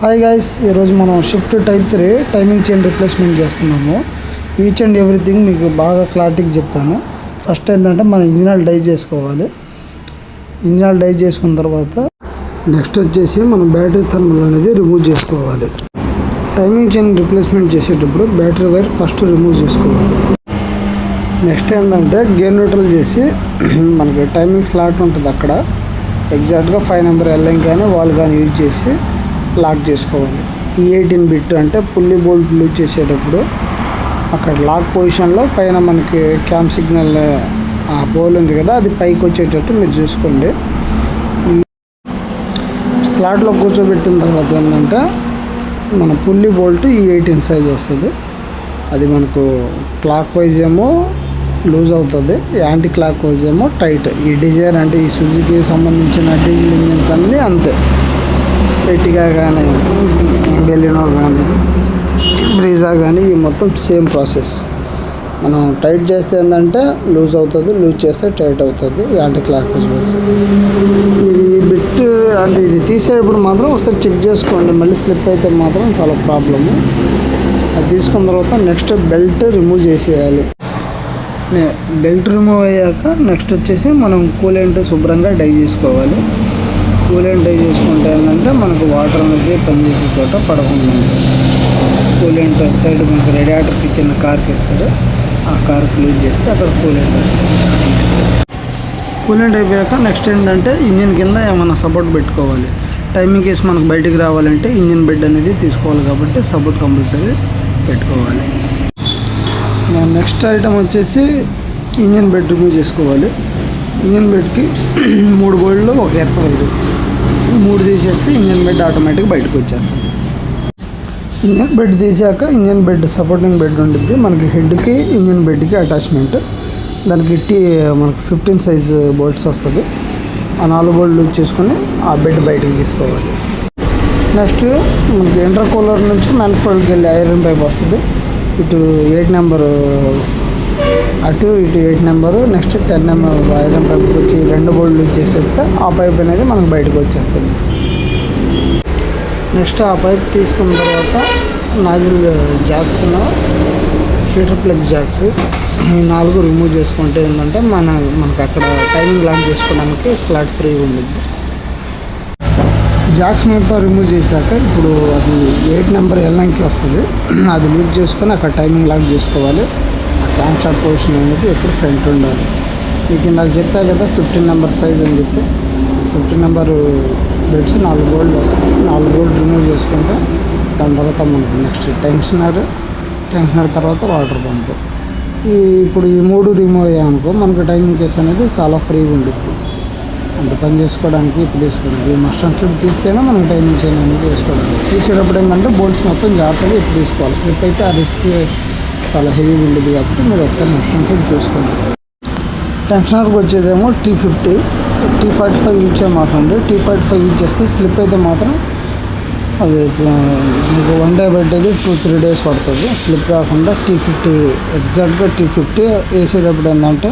Hi guys, ఈరోజు మనం shift type 3 timing chain replacement చేస్తున్నాము. ఈచ్ అండ్ ఎవ్రీథింగ్ మీకు బాగా క్లారిటీగా చెప్తాను. ఫస్ట్ ఏంటంటే మన ఇంజిన్ డై చేసుకోవాలి. ఇంజిన్ డై చేసుకున్న తర్వాత నెక్స్ట్ వచ్చేసి మనం బ్యాటరీ థర్మల్ అనేది రిమూవ్ చేసుకోవాలి. టైమింగ్ చైన్ రిప్లేస్మెంట్ చేసేటప్పుడు బ్యాటరీ వైర్ ఫస్ట్ రిమూవ్ చేసుకోవాలి. నెక్స్ట్ ఏంటంటే గేర్ న్యూట్రల్ చేసి మనకి టైమింగ్ స్లాట్ ఉంటుంది, అక్కడ ఎగ్జాక్ట్గా 5 నెంబర్ ఎల్ఎం కానీ వాల్ కానీ యూజ్ చేసి లాక్ చేసుకోవాలి. E18 బిట్ అంటే పుల్లి బోల్ట్ లూజ్ చేసేటప్పుడు అక్కడ లాక్ పొజిషన్లో పైన మనకి క్యామ్ సిగ్నల్ ఆ బోల్ ఉంది కదా, అది పైకి వచ్చేటట్టు మీరు చూసుకోండి. ఈ స్లాట్లో కూర్చోబెట్టిన తర్వాత ఏంటంటే మన పుల్లి బోల్ట్ E18 సైజ్ వస్తుంది. అది మనకు క్లాక్ వైజ్ ఏమో లూజ్ అవుతుంది, యాంటీ క్లాక్ వైజ్ ఏమో టైట్. ఈ డిజైర్ అంటే ఈ సుజుకి సంబంధించిన డీజిల్ ఇంజిన్స్ అన్నీ అంతే. ఎర్టిగా కానీ బెలినో కానీ బ్రీజా కానీ ఈ మొత్తం సేమ్ ప్రాసెస్. మనం టైట్ చేస్తే ఏంటంటే లూజ్ అవుతుంది, లూజ్ చేస్తే టైట్ అవుతుంది, యాంటీ క్లాక్ వైజ్. ఈ బిట్ అంటే ఇది తీసేటప్పుడు మాత్రం ఒకసారి చెక్ చేసుకోండి, మళ్ళీ స్లిప్ అయితే మాత్రం చాలా ప్రాబ్లము. అది తీసుకున్న తర్వాత నెక్స్ట్ బెల్ట్ రిమూవ్ చేసేయాలి. బెల్ట్ రిమూవ్ అయ్యాక నెక్స్ట్ వచ్చేసి మనం కూలెంట్ శుభ్రంగా డై చేసుకోవాలి. కూలెంట్ డై చేసుకుంటే ఏంటంటే మనకు వాటర్ అనేది పనిచేసే చోట పడకుండా ఉంటుంది. కూలెంట్ సైడ్ మనకు రేడియేటర్కి చిన్న కార్కి ఇస్తారు, ఆ కార్కి యూజ్ చేస్తే అక్కడ కూలెంట్ వచ్చేస్తుంది. కూలెంట్ అయిపోయాక నెక్స్ట్ ఏంటంటే ఇంజిన్ కింద ఏమైనా సపోర్ట్ పెట్టుకోవాలి. టైమింగ్ కేసు మనకు బయటికి రావాలంటే ఇంజిన్ బెడ్ అనేది తీసుకోవాలి, కాబట్టి సపోర్ట్ కంపల్సరీ పెట్టుకోవాలి. నెక్స్ట్ ఐటమ్ వచ్చేసి ఇంజిన్ బెడ్ రిమూవ్ చేసుకోవాలి. ఇంజిన్ బెడ్కి 3 బోల్డ్లు ఒక ఎర్త్ వైరు, 3 తీసేస్తే ఇంజిన్ బెడ్ ఆటోమేటిక్గా బయటకు వచ్చేస్తుంది. ఇంజిన్ బెడ్ తీసాక ఇంజిన్ బెడ్ సపోర్టింగ్ బెడ్ ఉంటుంది మనకి, హెడ్కి ఇంజిన్ బెడ్కి అటాచ్మెంట్. దానికి మనకు 15 సైజ్ బోల్ట్స్ వస్తుంది. ఆ 4 బోల్ట్లు చేసుకొని ఆ బెడ్ బయటకు తీసుకోవాలి. నెక్స్ట్ మనకి ఇంటర్ కూలర్ నుంచి మ్యాన్ఫోల్డ్కి వెళ్ళి ఐరన్ పైప్ వస్తుంది. ఇటు 8 నెంబరు అటు ఇటు 8 నెంబరు, నెక్స్ట్ 10 నెంబర్ ఐరన్ పైప్కి వచ్చి 2 బోల్ట్లు చేసేస్తే ఆ పైప్ అనేది మనకు బయటకు వచ్చేస్తుంది. నెక్స్ట్ ఆ పైప్ తీసుకున్న తర్వాత నాజిల్ జాక్స్ను హీటర్ ప్లగ్ జాక్స్ ఈ 4 రిమూవ్ చేసుకుంటే ఏంటంటే మనకు అక్కడ టైమింగ్ లాక్ చేసుకోవడానికి స్లాట్ ఫ్రీ ఉంటుంది. జాక్స్ మొత్తం రిమూవ్ చేశాక ఇప్పుడు అది 8 నెంబర్ ఎల్ఎంకి వస్తుంది, అది లూజ్ చేసుకొని అక్కడ టైమింగ్ లాక్ చేసుకోవాలి. ఆ క్యామ్ షాట్ పొజిషన్ అనేది ఎప్పుడు ఫ్రంట్ ఉండాలి. మీకు ఇందాక చెప్పా కదా 15 నెంబర్ సైజ్ అని చెప్పి, 15 నెంబర్ బెడ్స్ 4 బోల్ట్ వస్తుంది. 4 బోల్ట్ రిమూవ్ చేసుకుంటే దాని తర్వాత మనకు నెక్స్ట్ టెన్షనర్ తర్వాత వాటర్ పంపు. ఇప్పుడు ఈ 3 రిమూవ్ అయ్యామనుకో మనకు టైమింగ్ కేస్ అనేది చాలా ఫ్రీగా ఉంటుంది. అంటే పని చేసుకోవడానికి ఇప్పుడు తీసుకోవడానికి మస్ట్ అండ్ షుడ్ తీస్తేనే మనం టైమింగ్ చైన్ అనేది తీసుకోవడానికి. తీసేటప్పుడు ఏంటంటే బోల్ట్స్ మొత్తం జాగ్రత్తగా ఇప్పుడు తీసుకోవాలి. స్లిప్ అయితే ఆ రిస్క్ చాలా హెవీగా ఉండేది, కాబట్టి మీరు ఒకసారి మస్ట్ అండ్ షుడ్ చూసుకోండి. టెన్షనర్కి వచ్చేదేమో T50, T45 యూజ్ చేయమాకండి. T45 యూజ్ చేస్తే స్లిప్ అయితే మాత్రం అది మీకు 1 డే పెట్టేది 2-3 డేస్ పడుతుంది. స్లిప్ కాకుండా T50 ఎగ్జాక్ట్గా T50 వేసేటప్పుడు ఏంటంటే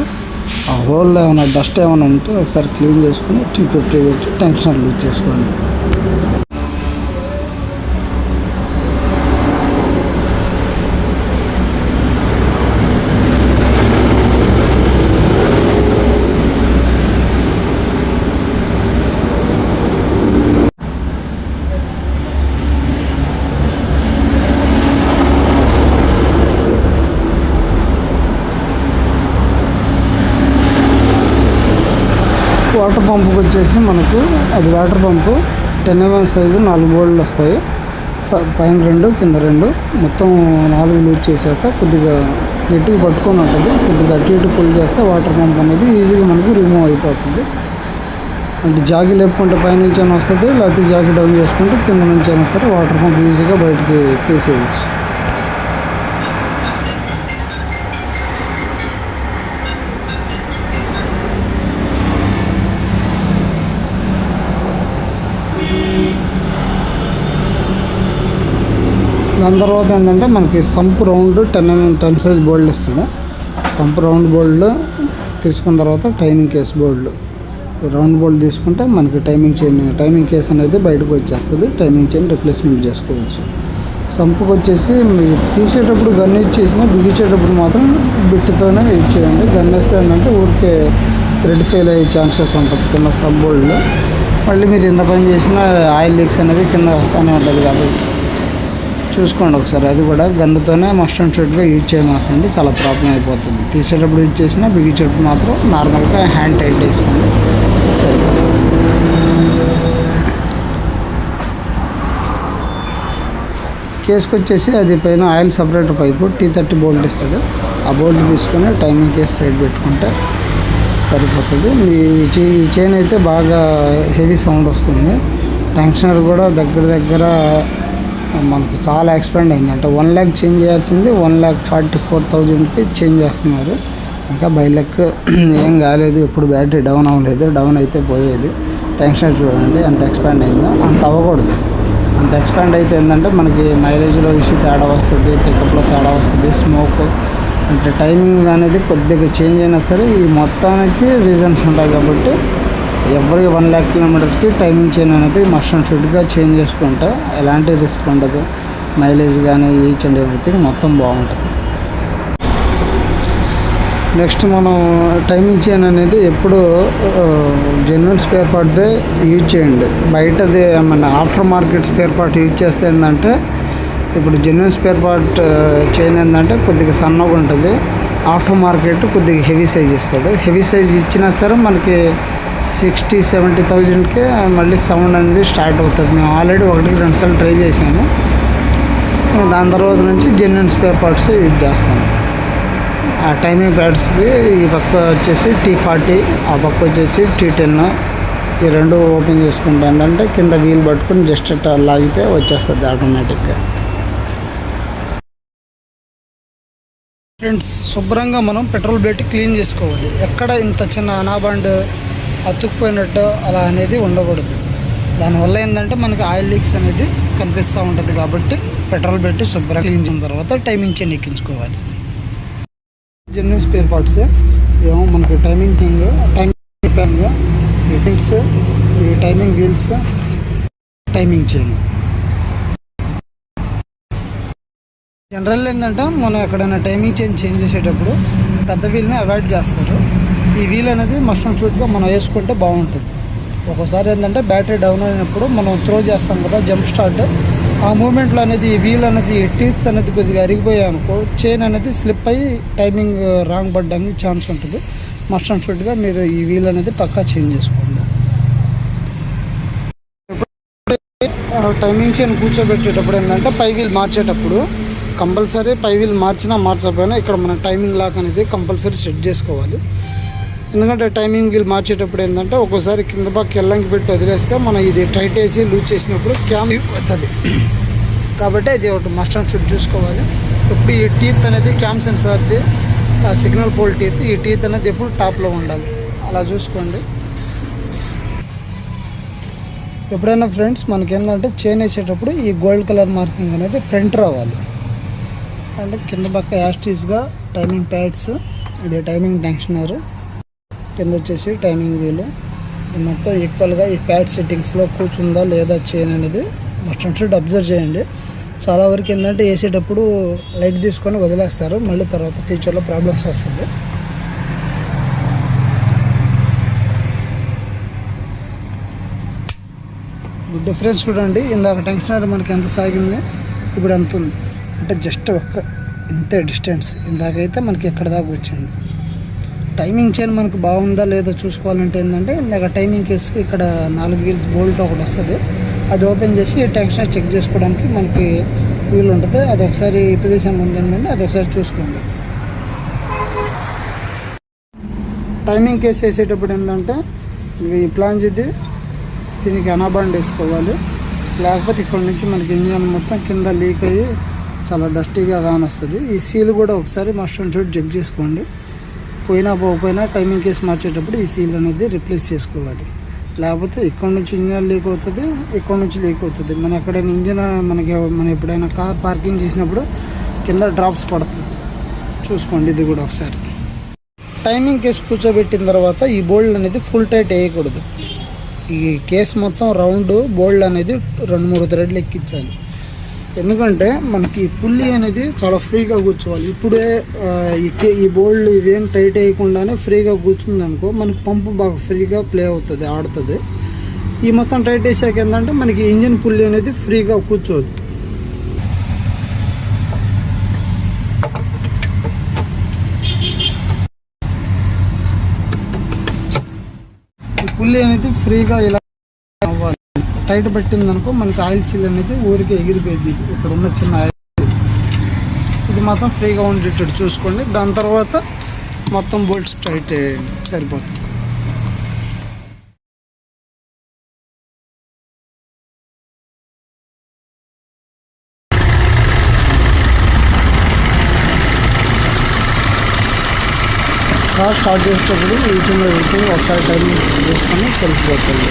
ఆ హోల్లో ఏమైనా డస్ట్ ఏమైనా ఉంటే ఒకసారి క్లీన్ చేసుకుని T50 పెట్టి టెన్షనర్ లూజ్ చేసుకోండి. వాటర్ పంపుకి వచ్చేసి మనకు అది వాటర్ పంపు 10 mm సైజు 4 బోల్ట్లు వస్తాయి. పైన 2 కింద 2 మొత్తం 4 లూజ్ చేశాక కొద్దిగా గట్టిగా పట్టుకొని ఉంటుంది. కొద్దిగా అటు ఇటు పుల్ చేస్తే వాటర్ పంప్ అనేది ఈజీగా మనకు రిమూవ్ అయిపోతుంది. అంటే జాగి లేపుకుంటే పైనుంచి అయినా వస్తుంది, లేకపోతే జాగి డౌన్ చేసుకుంటే కింద నుంచి అయినా సరే వాటర్ పంప్ ఈజీగా బయటికి తీసేయచ్చు. దాని తర్వాత ఏంటంటే మనకి సంప్ రౌండ్ 10 సైజ్ బోల్డ్ ఇస్తాము. సంప్ రౌండ్ బోల్డ్ తీసుకున్న తర్వాత టైమింగ్ కేస్ బోల్డ్ రౌండ్ బోల్ట్ తీసుకుంటే మనకి టైమింగ్ కేస్ అనేది బయటకు వచ్చేస్తుంది. టైమింగ్ చైన్ రిప్లేస్మెంట్ చేసుకోవచ్చు. సంపుకు వచ్చేసి మీరు తీసేటప్పుడు గన్ యూజ్ చేసినా బిగించేటప్పుడు మాత్రం బిట్టుతోనే యూజ్ చేయండి. గన్ వేస్తే ఏంటంటే ఊరికే థ్రెడ్ ఫెయిల్ అయ్యే ఛాన్సెస్ ఉంటుంది కింద సబ్ బోల్డ్లో. మళ్ళీ మీరు ఎంత పని చేసినా ఆయిల్ లీక్స్ అనేది కింద వస్తూనే ఉంటుంది. కాబట్టి చూసుకోండి ఒకసారి. అది కూడా గన్నుతోనే మస్ట్ అండ్ షుడ్గా యూజ్ చేయమాకండి, చాలా ప్రాబ్లం అయిపోతుంది. తీసేటప్పుడు యూజ్ చేసినా బిగించేటప్పుడు మాత్రం నార్మల్గా హ్యాండ్ టైట్ చేసుకోండి సరే. కేసుకు వచ్చేసి అది పైన oil separator pipe T30 bolt ఇస్తాడు. ఆ బోల్ట్ తీసుకొని టైమింగ్ కేస్ సైడ్ పెట్టుకుంటే సరిపోతుంది. మీ చైన్ అయితే బాగా హెవీ సౌండ్ వస్తుంది. టెన్షనర్ కూడా దగ్గర మనకు చాలా ఎక్స్పెండ్ అయింది. అంటే 1 lakh చేంజ్ చేయాల్సింది 1,44,000కి చేంజ్ చేస్తున్నారు. ఇంకా బై లక్ ఏం కాలేదు, ఎప్పుడు బ్యాటరీ డౌన్ అవ్వలేదు. డౌన్ అయితే పోయేది. టెన్షనర్ చూడండి ఎంత ఎక్స్పాండ్ అయిందో. అంత అవ్వకూడదు. అంత ఎక్స్పాండ్ అయితే ఏంటంటే మనకి మైలేజ్లో ఇష్యూ తేడా వస్తుంది, పికప్లో తేడా వస్తుంది, స్మోక్ అంటే టైమింగ్ అనేది కొద్దిగా చేంజ్ అయినా సరే ఈ మొత్తానికి రీజన్స్ ఉంటాయి. కాబట్టి ఎవరి 1 lakh కిలోమీటర్స్కి టైమింగ్ చైన్ అనేది మస్ట్ అండ్ షుడ్గా చేంజ్ చేసుకుంటే ఎలాంటి రిస్క్ ఉండదు. మైలేజ్ కానీ ఈచ్ అండ్ ఎవ్రీథింగ్ మొత్తం బాగుంటుంది. నెక్స్ట్ మనం టైమింగ్ చైన్ అనేది ఎప్పుడు జెన్యున్ స్పేర్ పార్ట్దే యూజ్ చేయండి. బయటది మన after market spare part use చేస్తే ఏంటంటే ఇప్పుడు జెన్యున్ స్పేర్ పార్ట్ చైన్ ఏంటంటే కొద్దిగా సన్నగా ఉంటుంది. ఆఫ్టర్ మార్కెట్ కొద్దిగా హెవీ సైజ్ ఇస్తాడు. హెవీ సైజ్ ఇచ్చినా సరే మనకి 60-70,000కే మళ్ళీ సౌండ్ అనేది స్టార్ట్ అవుతుంది. మేము ఆల్రెడీ 1-2 సార్లు ట్రై చేశాను. దాని తర్వాత నుంచి జెన్యున్ స్పేర్ పార్ట్స్ యూజ్ చేస్తాను. ఆ టైమింగ్ ప్యాడ్స్కి ఈ పక్క వచ్చేసి T40, ఆ పక్క వచ్చేసి T10. ఈ రెండు ఓపెన్ చేసుకుంటే ఏంటంటే కింద వీల్ పట్టుకుని జస్ట్ అట్లా లాగితే వచ్చేస్తుంది ఆటోమేటిక్గా. ఫ్రెండ్స్, శుభ్రంగా మనం పెట్రోల్ ప్లేట్ క్లీన్ చేసుకోవాలి. ఎక్కడ ఇంత చిన్న అనాబాండ్ అతుక్కుపోయినట్టు అలా అనేది ఉండకూడదు. దానివల్ల ఏంటంటే మనకి ఆయిల్ లీక్స్ అనేది కనిపిస్తూ ఉంటుంది. కాబట్టి పెట్రోల్ పెట్టి శుభ్రంగా క్లీన్ చేసిన తర్వాత టైమింగ్ చైన్ ఎక్కించుకోవాలి. జెన్యున్ స్పేర్ పార్ట్స్ ఏమో మనకి టైమింగ్ ప్యాన్, ఫిట్టింగ్స్, ఈ timing wheels, timing chain. General ఏంటంటే మనం ఎక్కడైనా టైమింగ్ చైన్ చేంజ్ చేసేటప్పుడు పెద్ద వీల్ని అవాయిడ్ చేస్తారు. ఈ వీల్ అనేది మస్ట్ అండ్ షుడ్గా మనం వేసుకుంటే బాగుంటుంది. ఒక్కోసారి ఏంటంటే బ్యాటరీ డౌన్ అయినప్పుడు మనం త్రో చేస్తాం కదా జంప్ స్టార్ట్, ఆ మూమెంట్లో అనేది ఈ వీల్ అనేది టీత్ అనేది కొద్దిగా అరిగిపోయాయి అనుకో, చైన్ అనేది స్లిప్ అయ్యి టైమింగ్ రాంగ్ పడడానికి ఛాన్స్ ఉంటుంది. మస్ట్ అండ్ షుడ్గా మీరు ఈ వీల్ అనేది పక్కా చేంజ్ చేసుకోండి. టైమింగ్ చైన్ కూర్చోబెట్టేటప్పుడు ఏంటంటే పై వీల్ మార్చేటప్పుడు కంపల్సరీ పై వీల్ మార్చకపోయినా ఇక్కడ మన టైమింగ్ లాక్ అనేది కంపల్సరీ సెట్ చేసుకోవాలి. ఎందుకంటే టైమింగ్ వీల్ మార్చేటప్పుడు ఏంటంటే ఒక్కోసారి కింద పక్క ఎల్లంకి పెట్టి వదిలేస్తే మనం ఇది టైట్ వేసి లూజ్ చేసినప్పుడు క్యామ్ అవుతుంది. కాబట్టి అది ఒకటి మస్ట్ అండ్ షుడ్ చూసుకోవాలి. ఇప్పుడు ఈ టీత్ అనేది క్యామ్ సెన్సార్ది సిగ్నల్ పోల్ టీత్, ఈ టీత్ అనేది ఎప్పుడు టాప్లో ఉండాలి, అలా చూసుకోండి. ఎప్పుడైనా ఫ్రెండ్స్ మనకి ఏంటంటే చైన్ వేసేటప్పుడు ఈ గోల్డ్ కలర్ మార్కింగ్ అనేది ఫ్రంట్ రావాలి. అంటే కింద పక్క యాస్టీస్గా టైమింగ్ ప్యాడ్స్, ఇది టైమింగ్ టెన్షనర్, కింద వచ్చేసి టైమింగ్ వీలు, మొత్తం ఈక్వల్గా ఈ ప్యాడ్ సెట్టింగ్స్లో కూర్చుందా లేదా చైన్ అనేది మస్ట్ అండ్ షుడ్ అబ్జర్వ్ చేయండి. చాలా వరకు ఏంటంటే వేసేటప్పుడు లైట్ తీసుకొని వదిలేస్తారు, మళ్ళీ తర్వాత ఫ్యూచర్లో ప్రాబ్లమ్స్ వస్తుంది. డిఫరెన్స్ చూడండి. ఇందాక టెన్షనర్ మనకి ఎంత సాగింది, ఇప్పుడు ఎంత ఉంది అంటే జస్ట్ ఇంతే డిస్టెన్స్. ఇందాకైతే మనకి ఎక్కడ దాకా వచ్చింది. టైమింగ్ చైన్ మనకు బాగుందా లేదా చూసుకోవాలంటే ఏంటంటే ఇందాక టైమింగ్ కేసుకి ఇక్కడ 4 వీల్స్ బోల్ట్ ఒకటి వస్తుంది. అది ఓపెన్ చేసి టెన్షనర్ చెక్ చేసుకోవడానికి మనకి వీల్ ఉంటుంది. అది ఒకసారి పొజిషన్ ఉంది ఏంటంటే అది ఒకసారి చూసుకోండి. టైమింగ్ కేసు వేసేటప్పుడు ఏంటంటే ఈ ప్లాంజ్ది దీనికి అనాబాండ్ వేసుకోవాలి. లేకపోతే ఇక్కడ నుంచి మనకి ఇంజన్ మొత్తం కింద లీక్ అయ్యి చాలా డస్టీగా కానొస్తుంది. ఈ సీల్ కూడా ఒకసారి మస్ట్ అండ్ షుడ్ చెక్ చేసుకోండి. పోయినా టైమింగ్ కేసు మార్చేటప్పుడు ఈ సీల్ అనేది రిప్లేస్ చేసుకోవాలి. లేకపోతే ఇక్కడ నుంచి ఇంజన్ లీక్ అవుతుంది, ఇక్కడ నుంచి లీక్ అవుతుంది. మనం ఎక్కడైనా ఇంజన్ మనం ఎప్పుడైనా కార్ పార్కింగ్ చేసినప్పుడు కింద డ్రాప్స్ పడుతుంది, చూసుకోండి ఇది కూడా ఒకసారి. టైమింగ్ కేస్ కూర్చోబెట్టిన తర్వాత ఈ బోల్డ్ అనేది ఫుల్ టైట్ వేయకూడదు. ఈ కేస్ మొత్తం రౌండ్ బోల్డ్ అనేది 2-3 థ్రెడ్లు ఎక్కించాలి. ఎందుకంటే మనకి పుల్లి అనేది చాలా ఫ్రీగా కూర్చోవాలి. ఇప్పుడే ఈ బోల్డ్ ఇవేం టైట్ వేయకుండానే ఫ్రీగా కూర్చుంది అనుకో, మనకి పంపు బాగా ఫ్రీగా ప్లే అవుతుంది, ఆడుతుంది. ఈ మొత్తం టైట్ వేసాక ఏంటంటే మనకి ఇంజిన్ పుల్లి అనేది ఫ్రీగా కూర్చోదు. ఈ పుల్లి అనేది ఫ్రీగా ఇలా అవ్వాలి. టైట్ పట్టిందనుకో మనకి ఆయిల్ సీల్ అనేది ఊరికే ఎగిరిపోయింది. ఇక్కడ ఉన్న చిన్న ఆయిల్ ఇది మాత్రం ఫ్రీగా ఉండేటట్టు చూసుకోండి. దాని తర్వాత మొత్తం బోల్ట్స్ టైట్ సరిపోతుంది. స్టార్ట్ చేసేటప్పుడు వీటిని ఒకసారి టైం చేసుకొని సరిపోతుంది.